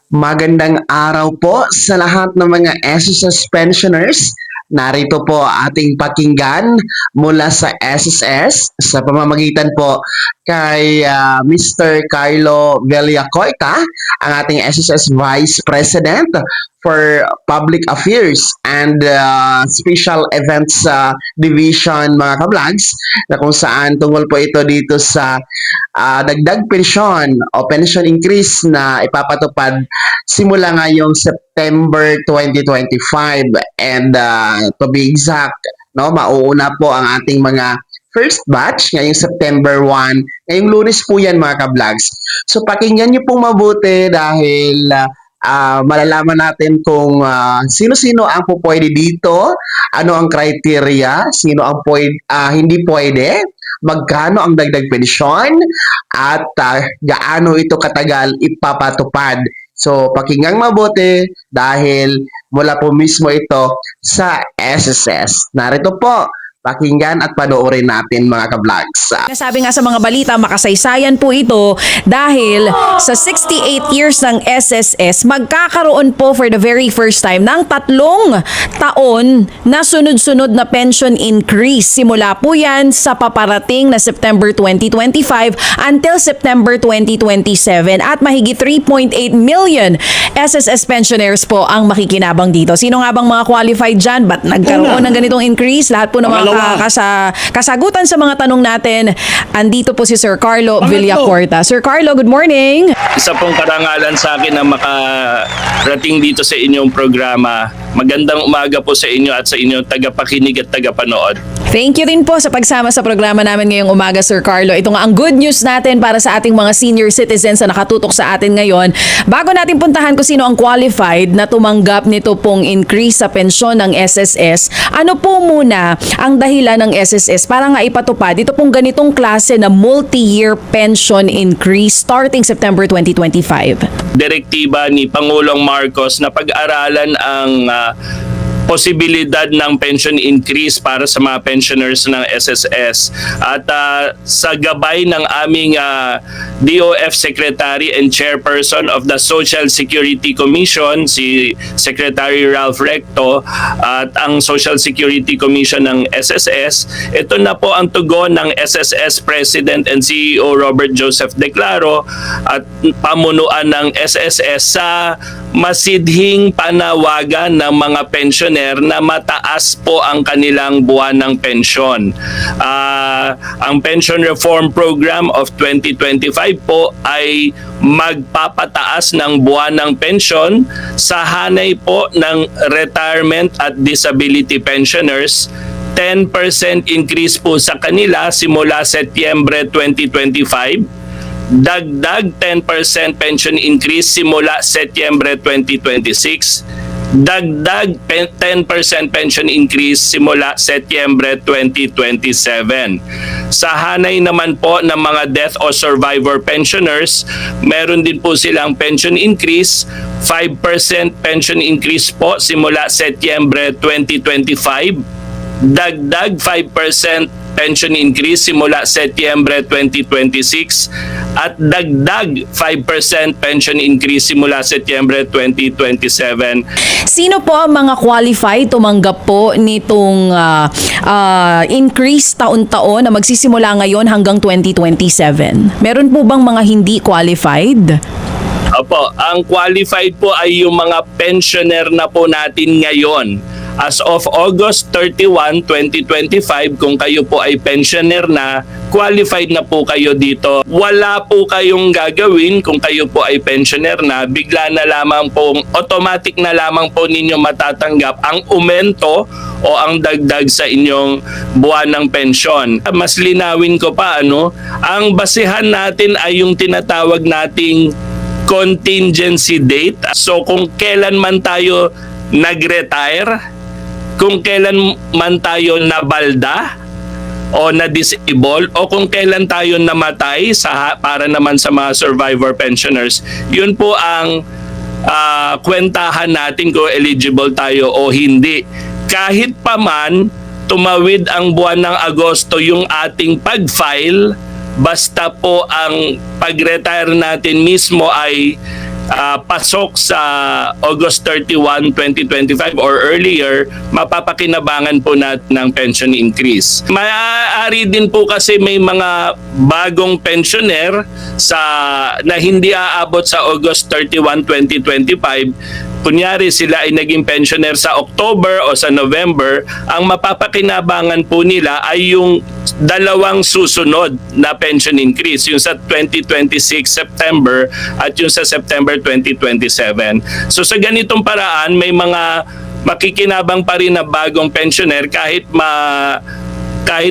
Magandang araw po sa lahat ng mga SSS pensioners. Narito po ating pakinggan mula sa SSS sa pamamagitan po kay Mr. Carlo Villacorta, ang ating SSS Vice President for Public Affairs and Special Events Division, mga kablags, na kung saan tungkol po ito dito sa dagdag pensyon o pension increase na ipapatupad simula ngayong September 2025, and to be exact, no, mauuna po ang ating mga first batch ngayong September 1. Ngayong Lunes po yan, mga kablags. So pakinggan niyo pong mabuti dahil malalaman natin kung sino-sino ang pupwede dito, ano ang criteria, sino ang hindi pwede, magkano ang dagdag pensyon, at gaano ito katagal ipapatupad. So, pakinggang mabuti dahil mula po mismo ito sa SSS. Narito po, pakinggan at panoorin natin, mga kablags. Sabi nga sa mga balita, makasaysayan po ito dahil sa 68 years ng SSS, magkakaroon po for the very first time ng 3 taon na sunod-sunod na pension increase. Simula po yan sa paparating na September 2025 until September 2027, at mahigit 3.8 million SSS pensioners po ang makikinabang dito. Sino nga bang mga qualified dyan? Ba't nagkaroon ng ganitong increase? Lahat po ng mga kasagutan sa mga tanong natin, andito po si Sir Carlo Villacorta. Sir Carlo, good morning. Isa pong karangalan sa akin na makarating dito sa inyong programa. Magandang umaga po sa inyo at sa inyong tagapakinig at tagapanood. Thank you din po sa pagsama sa programa namin ngayong umaga, Sir Carlo. Ito nga ang good news natin para sa ating mga senior citizens na nakatutok sa atin ngayon. Bago natin puntahan kung sino ang qualified na tumanggap nito pong increase sa pensyon ng SSS, ano po muna ang dahilan ng SSS para nga ipatupad ito pong ganitong klase na multi-year pension increase starting September 2025? Direktiba ni Pangulong Marcos na pag-aralan ang posibilidad ng pension increase para sa mga pensioners ng SSS. At sa gabay ng aming DOF Secretary and Chairperson of the Social Security Commission, si Secretary Ralph Recto, at ang Social Security Commission ng SSS, ito na po ang tugon ng SSS President and CEO Robert Joseph Declaro at pamunuan ng SSS sa masidhing panawagan ng mga pensioner na mataas po ang kanilang buwan ng pensyon. Ang Pension Reform Program of 2025 po ay magpapataas ng buwan ng pensyon sa hanay po ng retirement at disability pensioners. 10% increase po sa kanila simula Setyembre 2025. Dagdag 10% pension increase simula Setyembre 2026. Dagdag 10% pension increase simula Setyembre 2027. Sa hanay naman po ng mga death o survivor pensioners, meron din po silang pension increase, 5% pension increase po simula Setyembre 2025. Dagdag 5% pension increase simula Setyembre 2026 at dagdag 5% pension increase simula Setyembre 2027. Sino po ang mga qualified tumanggap po nitong increase taon-taon na magsisimula ngayon hanggang 2027? Meron po bang mga hindi qualified? Opo, ang qualified po ay yung mga pensioner na po natin ngayon. As of August 31, 2025, kung kayo po ay pensioner na, qualified na po kayo dito. Wala po kayong gagawin kung kayo po ay pensioner na, bigla na lamang po, automatic na lamang po ninyo matatanggap ang aumento o ang dagdag sa inyong buwan ng pensyon. Mas linawin ko pa, ang basihan natin ay yung tinatawag nating contingency date. So kung kailan man tayo nag-retire, kung kailan man tayo nabalda o na-disable, o kung kailan tayo namatay para naman sa mga survivor pensioners, yun po ang kwentahan natin kung eligible tayo o hindi. Kahit pa man tumawid ang buwan ng Agosto yung ating pag-file, basta po ang pag-retire natin mismo ay pasok sa August 31, 2025 or earlier, mapapakinabangan po natin ng pension increase. Maaari din po kasi may mga bagong pensioner na hindi aabot sa August 31, 2025. Kunyari sila ay naging pensioner sa October o sa November, ang mapapakinabangan po nila ay yung dalawang susunod na pension increase, yung sa 2026 September at yung sa September 2027. So sa ganitong paraan, may mga makikinabang pa rin na bagong pensioner kahit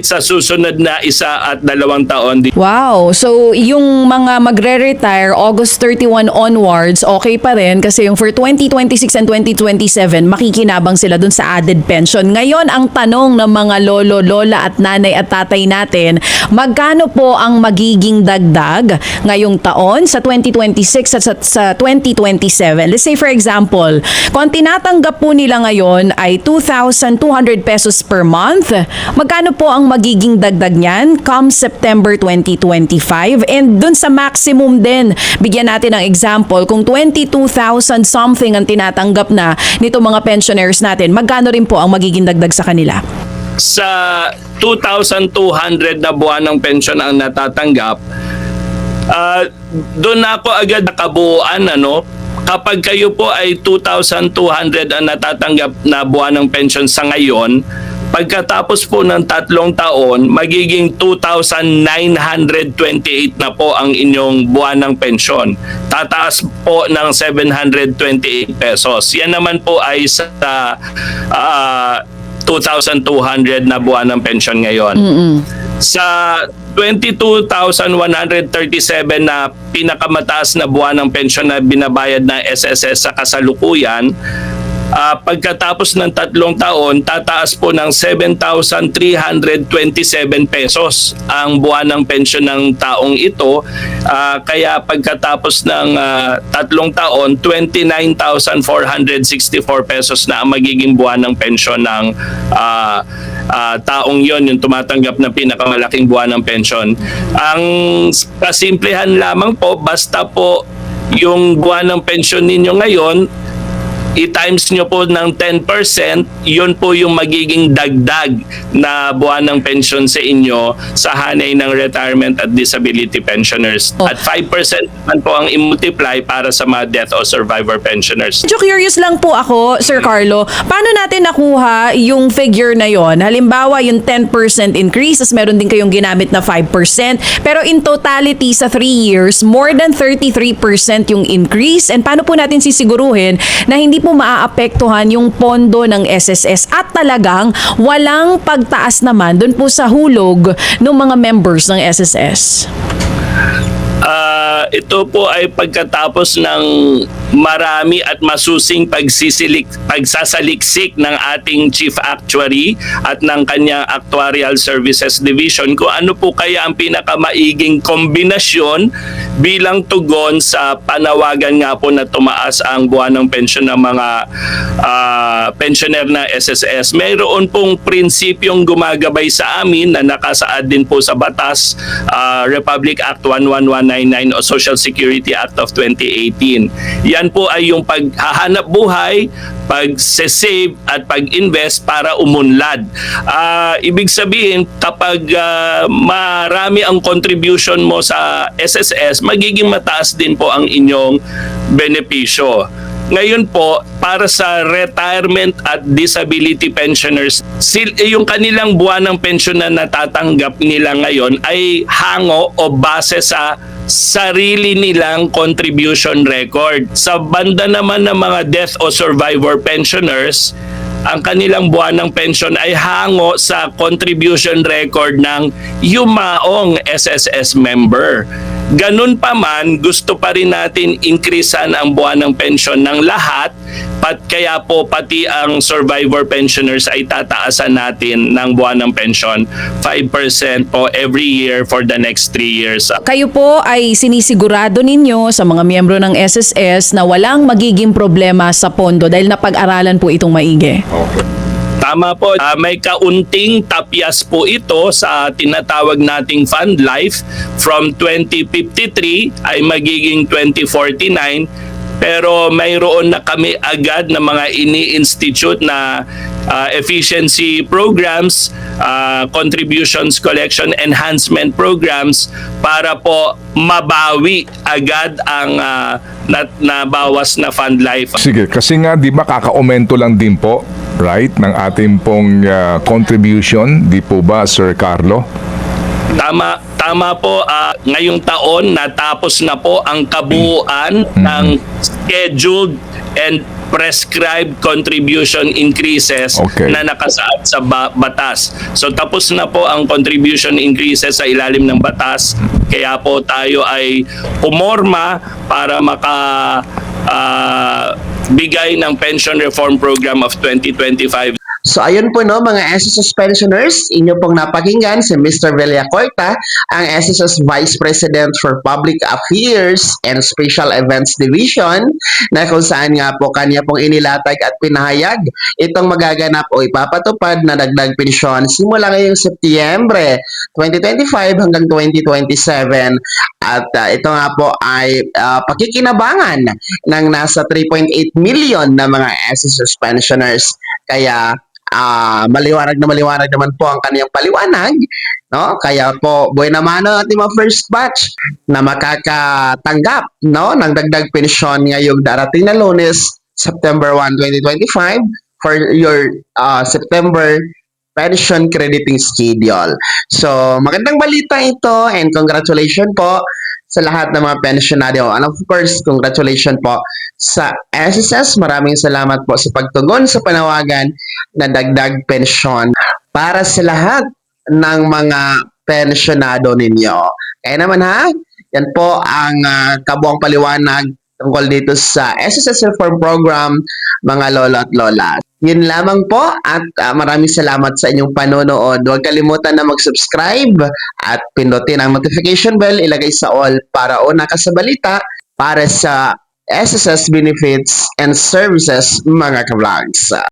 sa susunod na 1 at 2 taon. Wow. So, yung mga magre-retire August 31 onwards, okay pa rin kasi yung for 2026 and 2027, makikinabang sila dun sa added pension. Ngayon, ang tanong ng mga lolo, lola at nanay at tatay natin, magkano po ang magiging dagdag ngayong taon sa 2026 at sa 2027? Let's say for example, kung tinatanggap po nila ngayon ay 2,200 pesos per month, magkano po ang magiging dagdag niyan come September 2025? And dun sa maximum din, bigyan natin ng example, kung 22,000 something ang tinatanggap na nito mga pensioners natin, magkano rin po ang magiging dagdag sa kanila? Sa 2,200 na buwan ng pension ang natatanggap, doon ako agad nakabuuan, kapag kayo po ay 2,200 ang natatanggap na buwan ng pension sa ngayon, pagkatapos po ng 3 taon, magiging 2,928 na po ang inyong buwan ng pensyon. Tataas po ng 728 pesos. Yan naman po ay sa 2,200 na buwan ng pensyon ngayon. Sa 22,137 na pinakamataas na buwan ng pensyon na binabayad ng SSS sa kasalukuyan, pagkatapos ng 3 taon, tataas po ng 7,327 pesos ang buwan ng pensyon ng taong ito. Kaya pagkatapos ng 3 taon, 29,464 pesos na ang magiging buwan ng pensyon ng taong yon, yung tumatanggap ng pinakamalaking buwan ng pensyon. Ang kasimplihan lamang po, basta po yung buwan ng pensyon ninyo ngayon, i-times nyo po ng 10%, yun po yung magiging dagdag na buwan ng pensyon sa inyo sa hanay ng retirement at disability pensioners. At 5% naman po ang i-multiply para sa mga death o survivor pensioners. Medyo curious lang po ako, Sir Carlo, paano natin nakuha yung figure na yon? Halimbawa, yung 10% increase, as meron din kayong ginamit na 5%, pero in totality sa 3 years, more than 33% yung increase. And paano po natin sisiguruhin na hindi po maaapektuhan yung pondo ng SSS at talagang walang pagtaas naman dun po sa hulog ng mga members ng SSS? Ito po ay pagkatapos ng marami at masusing pagsasaliksik ng ating Chief Actuary at ng kanyang Actuarial Services Division kung ano po kaya ang pinakamaiging kombinasyon bilang tugon sa panawagan nga po na tumaas ang buwan ng pensyon ng mga pensioner na SSS. Mayroon pong prinsipyong gumagabay sa amin na nakasaad din po sa batas, Republic Act 11199 o Social Security Act of 2018. Yan po ay yung paghahanap buhay, pag-save at pag-invest para umunlad. Ibig sabihin, kapag marami ang contribution mo sa SSS, magiging mataas din po ang inyong benepisyo. Ngayon po, para sa retirement at disability pensioners, yung kanilang buwan ng pensyon na natatanggap nila ngayon ay hango o base sa sarili nilang contribution record. Sa banda naman ng mga death o survivor pensioners, ang kanilang buwan ng pensyon ay hango sa contribution record ng yumaong SSS member. Ganun pa man, gusto pa rin natin increasean ang buwan ng pensyon ng lahat, kaya po pati ang survivor pensioners ay tataasan natin ng buwan ng pensyon 5% po every year for the next 3 years. Kayo po ay sinisigurado ninyo sa mga miyembro ng SSS na walang magiging problema sa pondo dahil napag-aralan po itong maigi. Tama po, may kaunting tapyas po ito sa tinatawag nating fund life. From 2053 ay magiging 2049. pero mayroon na kami agad na mga ini-institute na efficiency programs, contributions collection enhancement programs para po mabawi agad ang nabawas na fund life. Sige, kasi nga di ba kaka-aumento lang din po, right, ng ating pong contribution, di po ba, Sir Carlo? Tama po, ngayong taon natapos na po ang kabuuan ng scheduled and prescribed contribution increases Okay. na nakasaad sa batas. So tapos na po ang contribution increases sa ilalim ng batas. Kaya po tayo ay pumorma para bigay ng pension reform program of 2025. So ayun po no mga SSS pensioners, inyo pong napakinggan si Mr. Villacorta, ang SSS Vice President for Public Affairs and Special Events Division, na kung saan nga po kanya pong inilatag at pinahayag itong magaganap o ipapatupad na dagdag pensyon simula ngayong Setyembre 2025 hanggang 2027. At ito nga po ay pakikinabangan ng nasa 3.8 million na mga SSS pensioners. Kaya maliwanag naman po ang kaniyang paliwanag, no? Kaya po buhay naman ang ating mga first batch na makakatanggap, no, ng dagdag pensyon ngayong darating na Lunes, September 1, 2025 for your September pension crediting schedule. So, magandang balita ito and congratulations po sa lahat ng mga pensionado. And of course, congratulations po sa SSS. Maraming salamat po sa pagtugon sa panawagan na dagdag pensyon para sa lahat ng mga pensionado ninyo. Kaya naman ha, yan po ang kabuang paliwanag tungkol dito sa SSS Reform Program, mga lolo at lola. Yun lamang po at maraming salamat sa inyong panonood. Huwag kalimutan na mag-subscribe at pindutin ang notification bell, ilagay sa all para una ka sa balita para sa SSS benefits and services mga ka-vlogs.